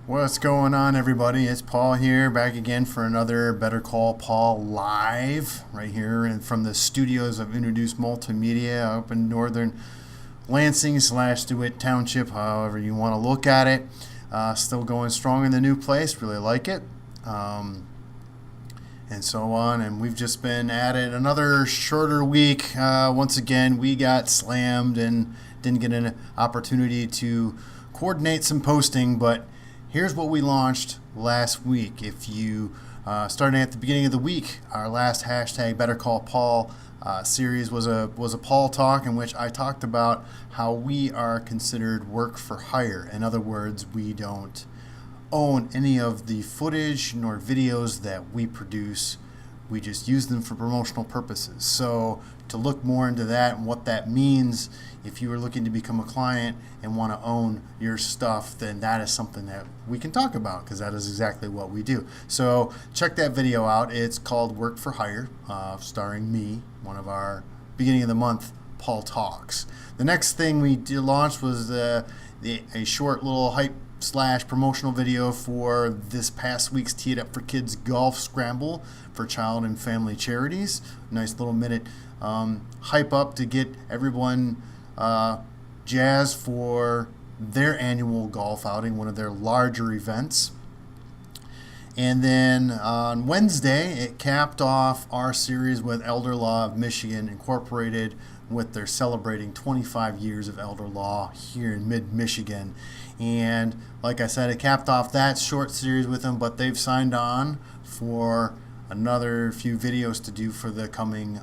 What's going on, everybody? It's Paul here, back again for another Better Call Paul live, right here and from the studios of Introduce Multimedia up in northern Lansing / DeWitt Township, however you want to look at it. Still going strong in the new place, really like it. And so on, and we've just been at it another shorter week. Once again, we got slammed and didn't get an opportunity to coordinate some posting, but here's what we launched last week. If you starting at the beginning of the week, our last hashtag Better Call Paul series was a Paul talk in which I talked about how we are considered work for hire. In other words, we don't own any of the footage nor videos that we produce. We just use them for promotional purposes. So to look more into that and what that means, if you are looking to become a client and want to own your stuff, then that is something that we can talk about, because that is exactly what we do. So check that video out. It's called Work for Hire, starring me, one of our beginning of the month Paul Talks. The next thing we launched was a short little hype / promotional video for this past week's Tee It Up for Kids Golf Scramble for child and family charities. Nice little minute hype up to get everyone jazzed for their annual golf outing, one of their larger events. And then on Wednesday, it capped off our series with Elder Law of Michigan Incorporated, with their celebrating 25 years of elder law here in mid-Michigan. And like I said, it capped off that short series with them, but they've signed on for another few videos to do for the coming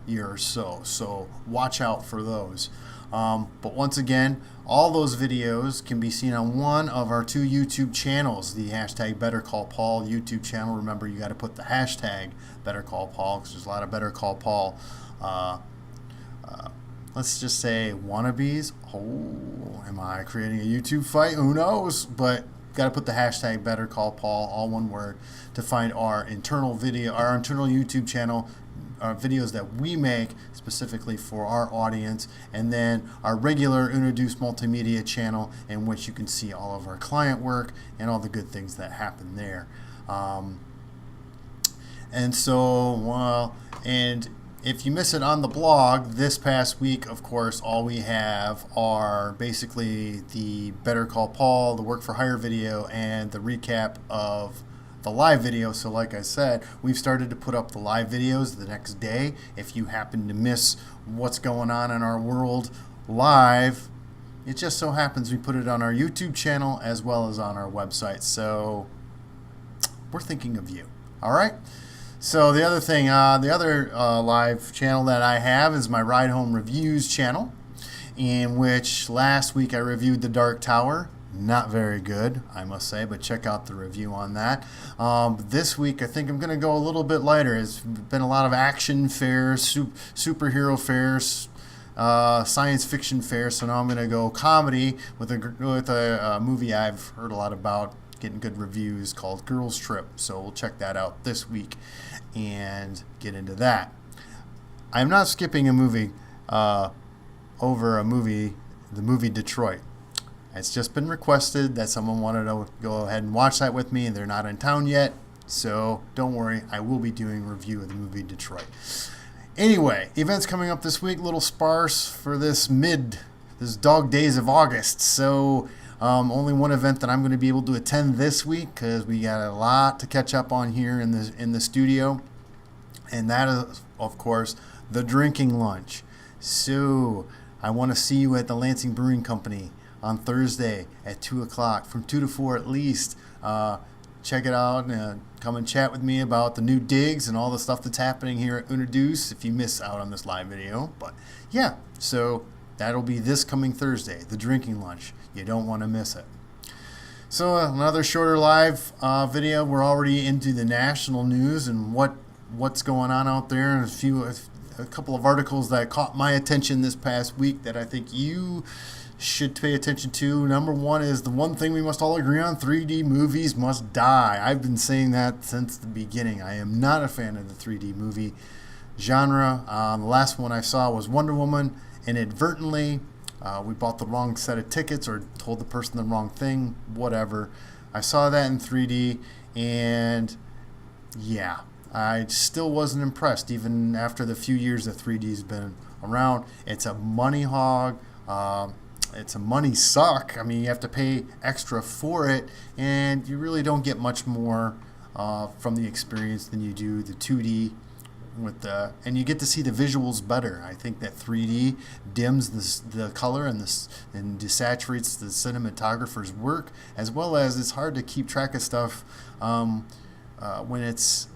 year or so. So watch out for those. But once again, all those videos can be seen on one of our two YouTube channels, the hashtag BetterCallPaul YouTube channel. Remember, you got to put the hashtag BetterCallPaul, because there's a lot of Better Call Paul let's just say wannabes. Oh, am I creating a YouTube fight? Who knows? But got to put the hashtag BetterCallPaul, all one word, to find our internal YouTube channel, videos that we make specifically for our audience, and then our regular Introduce Multimedia channel, in which you can see all of our client work and all the good things that happen there. And if you miss it on the blog, this past week, of course, all we have are basically the Better Call Paul, the Work for Hire video, and the recap of the live video. So like I said, we've started to put up the live videos the next day. If you happen to miss what's going on in our world live, it just so happens we put it on our YouTube channel as well as on our website. So we're thinking of you. All right? So the other thing, the other live channel that I have is my RideHomeReviews channel, in which last week I reviewed The Dark Tower. Not very good, I must say, but check out the review on that. This week I think I'm going to go a little bit lighter. It's been a lot of action fairs, superhero fairs, science fiction fairs, so now I'm going to go comedy with a movie I've heard a lot about, getting good reviews, called Girls Trip. So we'll check that out this week and get into that. I'm not skipping a movie over the movie Detroit. It's just been requested that someone wanted to go ahead and watch that with me, and they're not in town yet, so don't worry, I will be doing a review of the movie Detroit. Anyway, events coming up this week, a little sparse for this dog days of August. So only one event that I'm going to be able to attend this week, because we got a lot to catch up on here in the studio, and that is, of course, the drinking lunch. So I want to see you at the Lansing Brewing Company on Thursday at 2 o'clock, from 2 to 4 at least. Check it out and come and chat with me about the new digs and all the stuff that's happening here at Introduce if you miss out on this live video. But yeah, so that'll be this coming Thursday, the drinking lunch. You don't want to miss it. So another shorter live video. We're already into the national news and what's going on out there, and a couple of articles that caught my attention this past week that I think you should pay attention to. Number one is the one thing we must all agree on: 3D movies must die. I've been saying that since the beginning. I am not a fan of the 3D movie genre. The last one I saw was Wonder Woman. Inadvertently, we bought the wrong set of tickets or told the person the wrong thing, whatever. I saw that in 3D, and yeah, I still wasn't impressed even after the few years that 3D's been around. It's a money hog. It's a money suck. I mean, you have to pay extra for it, and you really don't get much more from the experience than you do the 2D and you get to see the visuals better. I think that 3D dims the color and desaturates the cinematographer's work, as well as it's hard to keep track of stuff when it's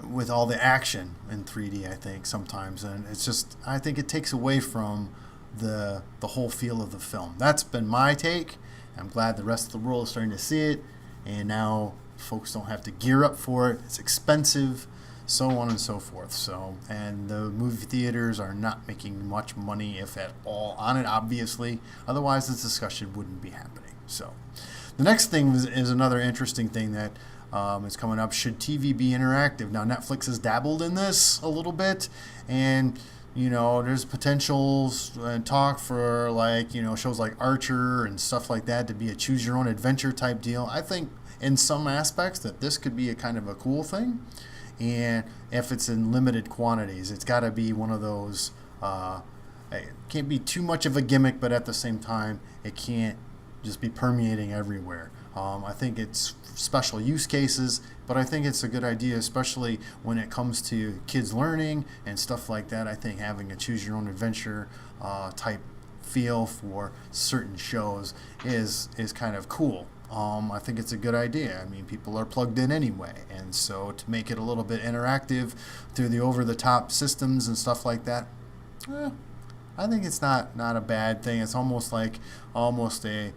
with all the action in 3D. I think sometimes, and it's just, I think it takes away from the whole feel of the film. That's been my take. I'm glad the rest of the world is starting to see it, and now folks don't have to gear up for it. It's expensive, so on and so forth. So, and the movie theaters are not making much money, if at all, on it, obviously. Otherwise, this discussion wouldn't be happening. So, the next thing is another interesting thing that is coming up. Should TV be interactive? Now, Netflix has dabbled in this a little bit, and there's potential talk for shows like Archer and stuff like that to be a choose your own adventure type deal. I think in some aspects that this could be a kind of a cool thing. And if it's in limited quantities, it's got to be one of those, it can't be too much of a gimmick, but at the same time, it can't just be permeating everywhere. I think it's special use cases, but I think it's a good idea, especially when it comes to kids learning and stuff like that. I think having a choose your own adventure type feel for certain shows is kind of cool. I think it's a good idea. I mean, people are plugged in anyway, and so to make it a little bit interactive through the over-the-top systems and stuff like that, I think it's not a bad thing. It's almost a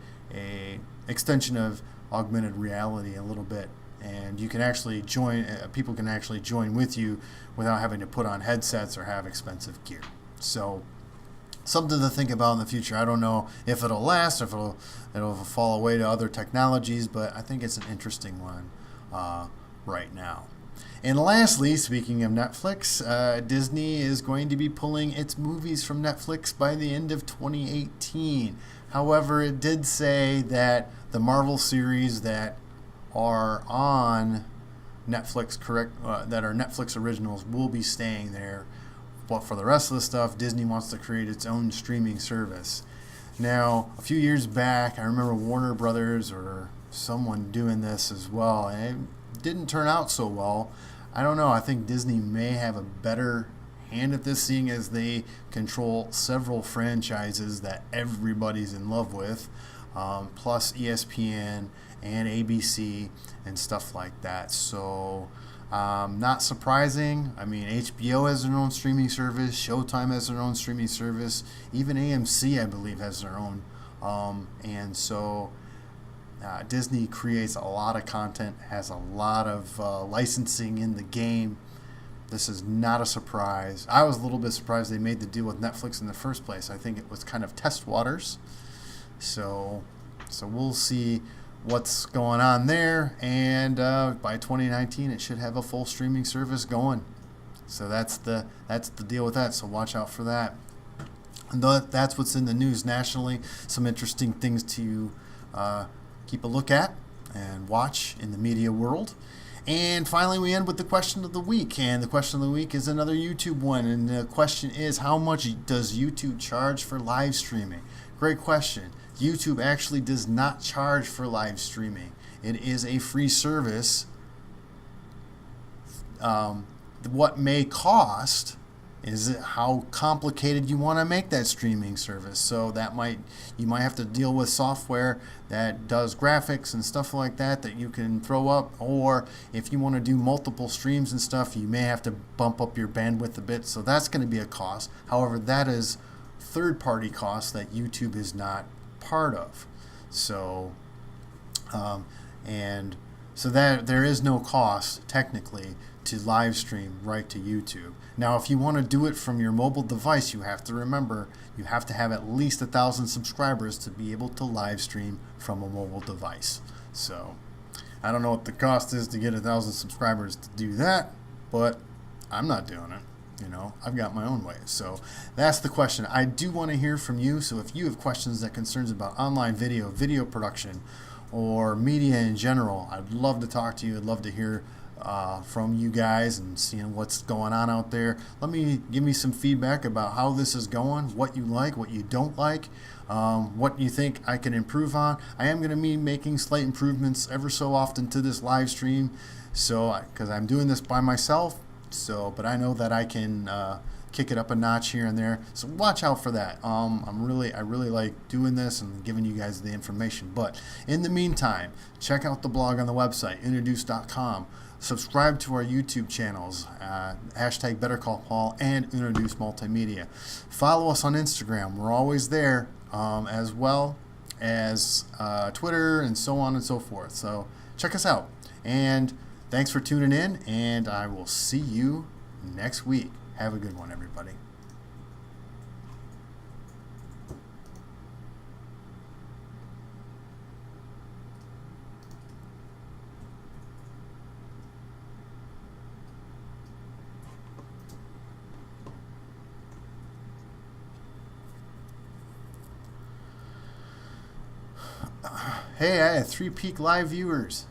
extension of augmented reality a little bit, and you can actually join. People can actually join with you without having to put on headsets or have expensive gear. So, something to think about in the future. I don't know if it'll last, or if it'll fall away to other technologies, but I think it's an interesting one right now. And lastly, speaking of Netflix, Disney is going to be pulling its movies from Netflix by the end of 2018. However, it did say that the Marvel series that are on Netflix, that are Netflix originals, will be staying there. But for the rest of the stuff, Disney wants to create its own streaming service. Now, a few years back, I remember Warner Brothers or someone doing this as well, and it didn't turn out so well. I don't know. I think Disney may have a better hand at this, seeing as they control several franchises that everybody's in love with, plus ESPN and ABC and stuff like that. So, not surprising. I mean, HBO has their own streaming service, Showtime has their own streaming service, even AMC, I believe, has their own. And so Disney creates a lot of content, has a lot of licensing in the game. This is not a surprise. I was a little bit surprised they made the deal with Netflix in the first place. I think it was kind of test waters. So we'll see what's going on there, and by 2019 it should have a full streaming service going. So that's the deal with that. So watch out for that. And that's what's in the news nationally. Some interesting things to keep a look at and watch in the media world. And finally, we end with the question of the week. And the question of the week is another YouTube one. And the question is, how much does YouTube charge for live streaming? Great question. YouTube actually does not charge for live streaming. It is a free service. What may cost is how complicated you want to make that streaming service. So you might have to deal with software that does graphics and stuff like that you can throw up, or if you want to do multiple streams and stuff, you may have to bump up your bandwidth a bit. So that's going to be a cost. However, that is third-party costs that YouTube is not part of. So so that there is no cost technically to live stream right to YouTube. Now, if you want to do it from your mobile device, you have to remember you have to have at least 1,000 subscribers to be able to live stream from a mobile device. So I don't know what the cost is to get 1,000 subscribers to do that, but I'm not doing it. I've got my own ways. So that's the question. I do want to hear from you. So if you have questions that concerns about online video production, or media in general. I'd love to talk to you. I'd love to hear from you guys and seeing what's going on out there. Give me some feedback about how this is going, what you like, what you don't like, what you think I can improve on. I am going to be making slight improvements ever so often to this live stream, so because I'm doing this by myself. But I know that I can kick it up a notch here and there. So watch out for that. I really like doing this and giving you guys the information. But in the meantime, check out the blog on the website, introduce.com. Subscribe to our YouTube channels, hashtag BetterCallPaul and Introduce Multimedia. Follow us on Instagram. We're always there, as well as Twitter and so on and so forth. So check us out. And thanks for tuning in, and I will see you next week. Have a good one, everybody. Hey, I had 3 peak live viewers.